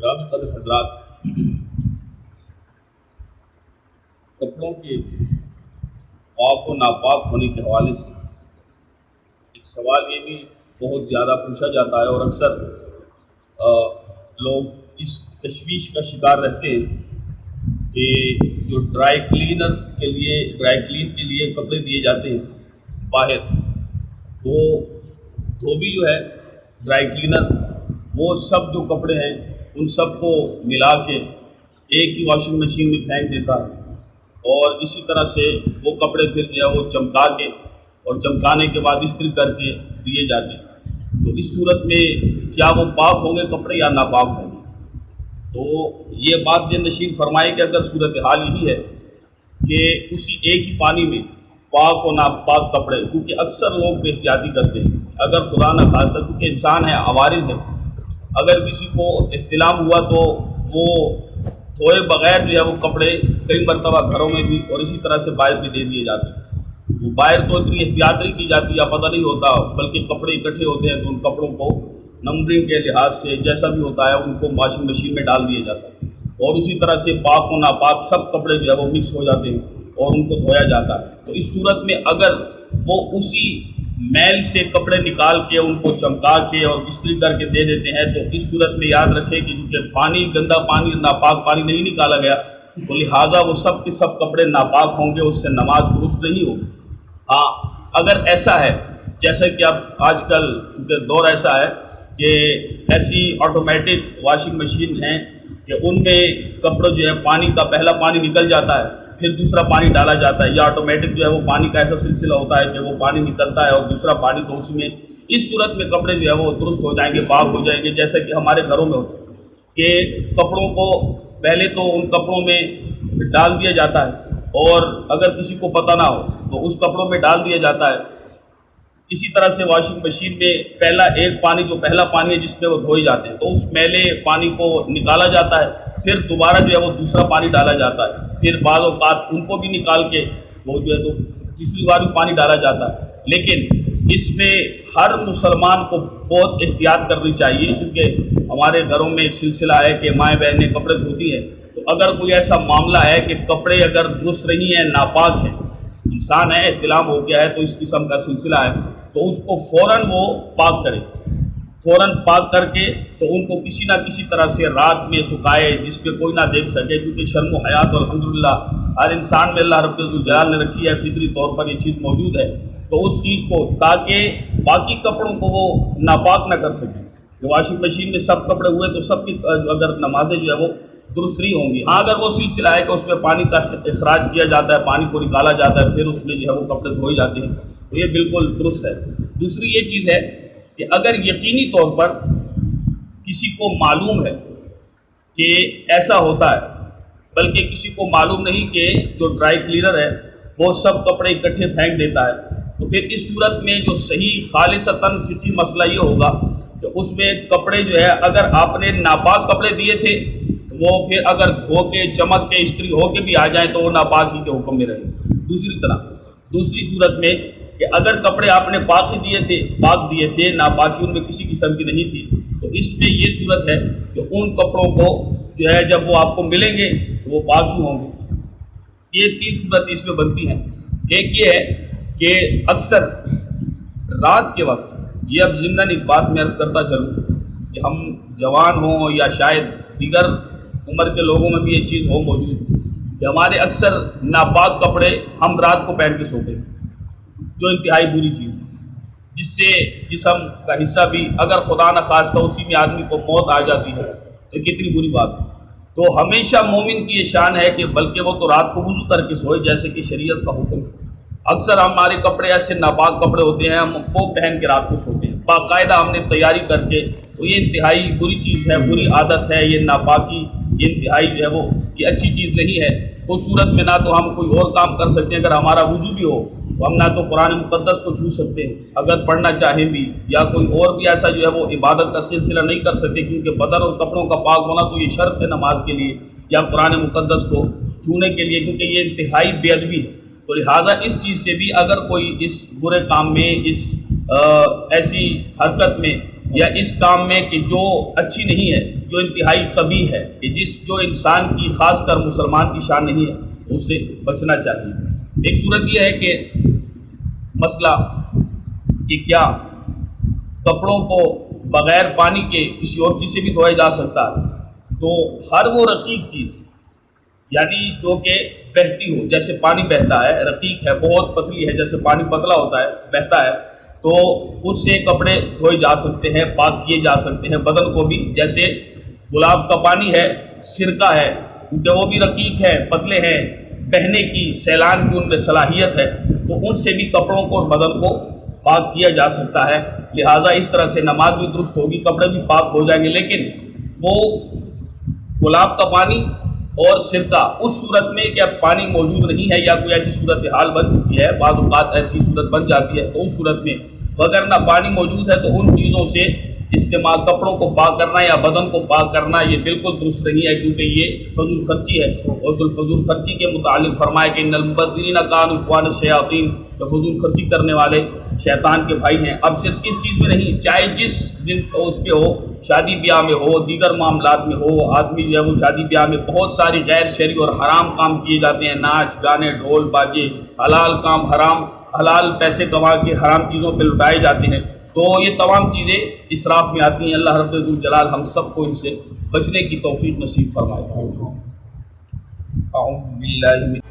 گرامی قدر حضرات، کپڑوں کے پاک و ناپاک ہونے کے حوالے سے ایک سوال یہ بھی بہت زیادہ پوچھا جاتا ہے، اور اکثر لوگ اس تشویش کا شکار رہتے ہیں کہ جو ڈرائی کلین کے لیے کپڑے دیے جاتے ہیں باہر، تو دھوبی جو ہے ڈرائی کلینر وہ سب جو کپڑے ہیں ان سب کو ملا کے ایک ہی واشنگ مشین میں پھینک دیتا ہے، اور اسی طرح سے وہ کپڑے پھر جو ہے وہ چمکا کے اور چمکانے کے بعد استری کر کے دیے جاتے ہیں۔ تو اس صورت میں کیا وہ پاک ہوں گے کپڑے یا ناپاک ہوں گے؟ تو یہ بات ذہن نشین فرمائے کہ اگر صورتحال یہی ہے کہ اسی ایک ہی پانی میں پاک و ناپاک کپڑے، کیونکہ اکثر لوگ بے احتیاطی کرتے ہیں، اگر خدا نہ خواستہ چونکہ انسان ہے، عوارض ہے، اگر کسی کو احتلام ہوا تو وہ دھوئے بغیر جو ہے وہ کپڑے کئی مرتبہ گھروں میں بھی اور اسی طرح سے باہر بھی دے دیے جاتے ہیں۔ وہ باہر تو اتنی احتیاط نہیں کی جاتی یا پتہ نہیں ہوتا، بلکہ کپڑے اکٹھے ہوتے ہیں تو ان کپڑوں کو نمبرنگ کے لحاظ سے جیسا بھی ہوتا ہے ان کو واشنگ مشین میں ڈال دیا جاتا ہے، اور اسی طرح سے پاک و ناپاک سب کپڑے جو ہے وہ مکس ہو جاتے ہیں اور ان کو دھویا جاتا ہے۔ تو اس صورت میں اگر وہ اسی میل سے کپڑے نکال کے ان کو چمکا کے اور استری کر کے دے دیتے ہیں، تو اس صورت میں یاد رکھے کہ چونکہ پانی گندا پانی ناپاک پانی نہیں نکالا گیا، تو لہٰذا وہ سب کے سب کپڑے ناپاک ہوں گے، اس سے نماز درست نہیں ہوگی۔ ہاں، اگر ایسا ہے جیسے کہ اب آج کل چونکہ دور ایسا ہے کہ ایسی آٹومیٹک واشنگ مشین ہیں کہ ان میں کپڑے جو ہے پانی کا پہلا پانی نکل جاتا ہے، پھر دوسرا پانی ڈالا جاتا ہے، یا آٹومیٹک جو ہے وہ پانی کا ایسا سلسلہ ہوتا ہے کہ وہ پانی نکلتا ہے اور دوسرا پانی تو اسی میں، اس صورت میں کپڑے جو ہے وہ درست ہو جائیں گے، پاک ہو جائیں گے، جیسا کہ ہمارے گھروں میں ہوتا ہے کہ کپڑوں کو پہلے تو ان کپڑوں میں ڈال دیا جاتا ہے، اور اگر کسی کو پتہ نہ ہو تو اس کپڑوں میں ڈال دیا جاتا ہے۔ اسی طرح سے واشنگ مشین میں پہلا پہلا پانی ہے جس میں وہ دھوئے جاتے ہیں، تو اس میلے پانی کو نکالا جاتا ہے، پھر دوبارہ جو ہے وہ دوسرا پانی ڈالا جاتا ہے، پھر بعض اوقات ان کو بھی نکال کے وہ جو ہے تو تیسری بار بھی پانی ڈالا جاتا ہے۔ لیکن اس میں ہر مسلمان کو بہت احتیاط کرنی چاہیے، کیونکہ ہمارے گھروں میں ایک سلسلہ ہے کہ مائیں بہنیں کپڑے دھوتی ہیں، تو اگر کوئی ایسا معاملہ ہے کہ کپڑے اگر درست نہیں ہیں، ناپاک ہیں، انسان ہے، احتلام ہو گیا ہے، تو اس قسم کا سلسلہ ہے، تو اس کو فوراً وہ پاک کرے، فوراً پاک کر کے تو ان کو کسی نہ کسی طرح سے رات میں سکھائے جس پہ کوئی نہ دیکھ سکے، کیونکہ شرم و حیات الحمدللہ ہر انسان میں اللہ رب الجلال نے رکھی ہے، فطری طور پر یہ چیز موجود ہے، تو اس چیز کو تاکہ باقی کپڑوں کو وہ ناپاک نہ کر سکے۔ واشنگ مشین میں سب کپڑے ہوئے تو سب کی اگر نمازیں جو ہے وہ درست نہیں ہوں گی۔ ہاں، اگر وہ سلسلہ ہے کہ اس میں پانی کا اخراج کیا جاتا ہے، پانی کو نکالا جاتا ہے، پھر اس میں جو ہے وہ کپڑے دھوئے جاتے ہیں، تو یہ بالکل درست ہے۔ دوسری یہ چیز ہے کہ اگر یقینی طور پر کسی کو معلوم ہے کہ ایسا ہوتا ہے، بلکہ کسی کو معلوم نہیں کہ جو ڈرائی کلینر ہے وہ سب کپڑے اکٹھے پھینک دیتا ہے، تو پھر اس صورت میں جو صحیح خالصتاً فقہی مسئلہ یہ ہوگا کہ اس میں کپڑے جو ہے اگر آپ نے ناپاک کپڑے دیے تھے تو وہ پھر اگر دھو کے چمک کے استری ہو کے بھی آ جائیں تو وہ ناپاک ہی کے حکم میں رہیں۔ دوسری صورت میں کہ اگر کپڑے آپ نے پاک دیے تھے، ناپاکی ان میں کسی قسم کی نہیں تھی، تو اس میں یہ صورت ہے کہ ان کپڑوں کو جو ہے جب وہ آپ کو ملیں گے تو وہ پاک ہی ہوں گے۔ یہ تین صورتیں اس میں بنتی ہیں۔ ایک یہ ہے کہ اکثر رات کے وقت، یہ اب ضمناً ایک بات میں عرض کرتا چلوں کہ ہم جوان ہوں یا شاید دیگر عمر کے لوگوں میں بھی یہ چیز ہو موجود کہ ہمارے اکثر ناپاک کپڑے ہم رات کو پہن کے سوتے ہیں، جو انتہائی بری چیز ہے، جس سے جسم کا حصہ بھی اگر خدا نہ خواستہ اسی میں آدمی کو موت آ جاتی ہے، تو کتنی بری بات ہے۔ تو ہمیشہ مومن کی یہ شان ہے کہ بلکہ وہ تو رات کو وضو کر کے سوئے جیسے کہ شریعت کا حکم ہے۔ اکثر ہمارے کپڑے ایسے ناپاک کپڑے ہوتے ہیں، ہم وہ پہن کے رات کو سوتے ہیں باقاعدہ ہم نے تیاری کر کے، تو یہ انتہائی بری چیز ہے، بری عادت ہے، یہ ناپاکی، یہ انتہائی جو ہے وہ یہ اچھی چیز نہیں ہے۔ اس صورت میں نہ تو ہم کوئی اور کام کر سکتے ہیں، اگر ہمارا وضو بھی ہو تو ہم نہ تو قرآن مقدس کو چھو سکتے ہیں اگر پڑھنا چاہیں بھی، یا کوئی اور بھی ایسا جو ہے وہ عبادت کا سلسلہ نہیں کر سکتے، کیونکہ بدن اور کپڑوں کا پاک ہونا تو یہ شرط ہے نماز کے لیے یا قرآن مقدس کو چھونے کے لیے، کیونکہ یہ انتہائی بے ادبی ہے۔ تو لہٰذا اس چیز سے بھی اگر کوئی اس برے کام میں، اس ایسی حرکت میں یا اس کام میں کہ جو اچھی نہیں ہے، جو انتہائی قبیح ہے، کہ جو انسان کی خاص کر مسلمان کی شان نہیں ہے، اس سے بچنا چاہیے۔ ایک صورت یہ ہے کہ مسئلہ کہ کیا کپڑوں کو بغیر پانی کے کسی اور چیز سے بھی دھویا جا سکتا ہے؟ تو ہر وہ رقیق چیز یعنی جو کہ بہتی ہو، جیسے پانی بہتا ہے، رقیق ہے، بہت پتلی ہے، جیسے پانی پتلا ہوتا ہے بہتا ہے، تو اس سے کپڑے دھوئے جا سکتے ہیں، پاک کیے جا سکتے ہیں، بدن کو بھی۔ جیسے گلاب کا پانی ہے، سرکہ ہے، کیونکہ وہ بھی رقیق ہے، پتلے ہیں، بہنے کی، سیلان کی ان میں صلاحیت ہے، تو ان سے بھی کپڑوں کو اور بدن کو پاک کیا جا سکتا ہے۔ لہٰذا اس طرح سے نماز بھی درست ہوگی، کپڑے بھی پاک ہو جائیں گے۔ لیکن وہ گلاب کا پانی اور سرکہ اس صورت میں کہ اب پانی موجود نہیں ہے یا کوئی ایسی صورتحال بن چکی ہے، بعض اوقات ایسی صورت بن جاتی ہے، تو اس صورت میں اگر نہ پانی موجود ہے تو ان چیزوں سے استعمال، کپڑوں کو پاک کرنا یا بدن کو پاک کرنا، یہ بالکل درست نہیں ہے، کیونکہ یہ فضول خرچی ہے۔ اور فضول خرچی کے متعلق فرمایا کہ ان المبذرین کانوا اخوان الشیاطین، تو فضول خرچی کرنے والے شیطان کے بھائی ہیں۔ اب صرف اس چیز میں نہیں، چاہے جس اس پہ ہو، شادی بیاہ میں ہو، دیگر معاملات میں ہو، آدمی جو ہے وہ شادی بیاہ میں بہت ساری غیر شرعی اور حرام کام کیے جاتے ہیں، ناچ گانے، ڈھول باجے، حلال کام حرام، حلال پیسے کما کے حرام چیزوں پہ لٹائے جاتے ہیں، تو یہ تمام چیزیں اسراف میں آتی ہیں۔ اللہ رب ذوالجلال ہم سب کو ان سے بچنے کی توفیق نصیب فرمائے۔ اعوذ باللہ من